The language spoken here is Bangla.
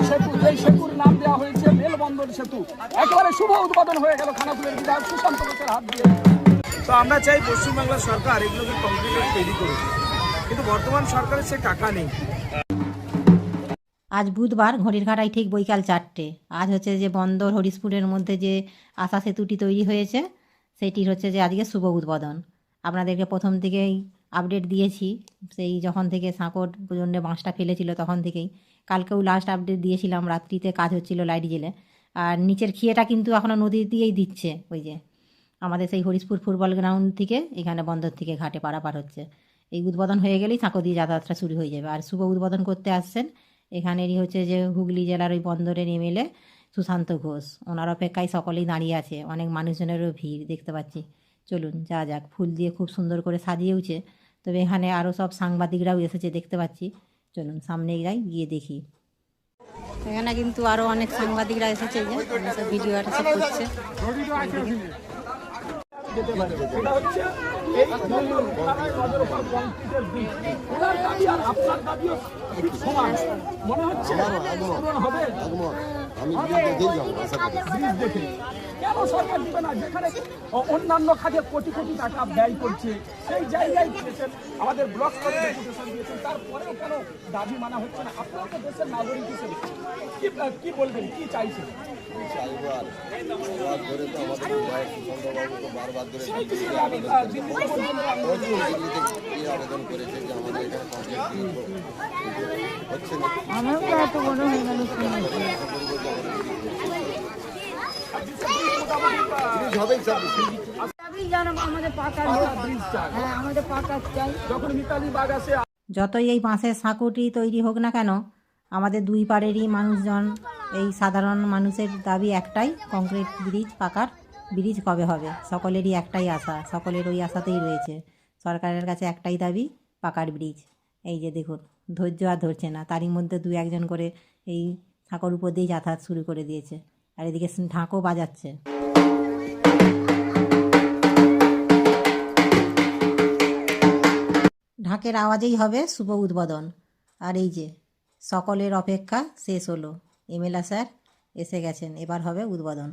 সেতু, এই সেতুর নাম দেওয়া হয়েছে মেলবন্দর সেতু। একেবারে শুভ উদ্বোধন হয়ে গেল খানাকুলের বিধায়ক সুশান্ত ঘোষের হাত দিয়ে। তো আমরা চাই পশ্চিমবাংলার সরকার এগুলোকে কমপ্লিট তৈরি করুক, কিন্তু বর্তমান সরকারের সে টাকা নেই। আজ বুধবার ঘড়ির কাঁটায় ঠিক বৈকাল 4টে। আজ হচ্ছে যে বন্দর হরিশপুরের মধ্যে যে আশা সেতুটি তৈরি হয়েছে সেটির হচ্ছে যে আজকে শুভ উদ্বোধন। আপনাদেরকে প্রথম থেকেই আপডেট দিয়েছি, সেই যখন থেকে সাঁকোর জন্য বাঁশটা ফেলেছিল তখন থেকেই। কালকেও লাস্ট আপডেট দিয়েছিলাম, রাত্রিতে কাজ হচ্ছিল লাইট জেলে। আর নিচের খিয়েটা কিন্তু এখনও নদী দিয়েই দিচ্ছে। ওই যে আমাদের সেই হরিশপুর ফুটবল গ্রাউন্ড থেকে এখানে বন্দর থেকে ঘাটে পারাপার হচ্ছে। এই উদ্বোধন হয়ে গেলেই সাঁকো দিয়ে যাতায়াতটা শুরু হয়ে যাবে। আর শুভ উদ্বোধন করতে আসছেন এখানেরই হচ্ছে যে হুগলি জেলার ওই বন্দরের এমএলএ সুশান্ত ঘোষ। ওনার অপেক্ষায় সকলেই দাঁড়িয়ে আছে, অনেক মানুষজনেরও ভিড় দেখতে পাচ্ছি। চলুন যা যাক, ফুল দিয়ে খুব সুন্দর করে সাজিয়েওছে। তবে এখানে আরও সব সাংবাদিকরাও এসেছে দেখতে পাচ্ছি। চলুন সামনে যাই, গিয়ে দেখি। এখানে কিন্তু আরও অনেক সাংবাদিকরা এসেছে, যে সব ভিডিও সব করছে। যেতে পারে সেটা হচ্ছে এই নদের উপর কংক্রিটের ব্রিজ। ওনার দাবি আর আপনার দাবিও ঠিক সমান মনে হচ্ছে, পূরণ হবে ব্রিজ দেখে। কেন সরকার দিবে না? যেখানে অন্যান্য খাতে কোটি কোটি টাকা ব্যয় করছে সেই জায়গায় দিয়েছেন, আমাদের ব্লক স্তরে ডেপুটেশন দিয়েছেন, তারপরেও কেন দাবি মানা হচ্ছে না? আপনারা তো দেশের নাগরিক হিসেবে কি বলবেন, কি চাইছেন? যতই এই বাঁশের সাঁকোটি তৈরি হোক না কেন, আমাদের দুই পাড়েরই মানুষজন, এই সাধারণ মানুষের দাবি একটাই, কংক্রিট ব্রিজ, পাকার ব্রিজ কবে হবে। সকলেরই একটাই আশা, সকলের ওই আশাতেই রয়েছে। সরকারের কাছে একটাই দাবি, পাকার ব্রিজ। এই যে দেখুন, ধৈর্য আর ধরছে না, তারই মধ্যে দু একজন করে এই সাঁকোর উপর দিয়েই যাতায়াত শুরু করে দিয়েছে। আর এদিকে ঢাকও বাজাচ্ছে। ঢাকের আওয়াজেই হবে শুভ উদ্বোধন। আর এই যে সকলের অপেক্ষা শেষ হলো, এমএলএ স্যার এসে গেছেন, এবার হবে উদ্বোধন।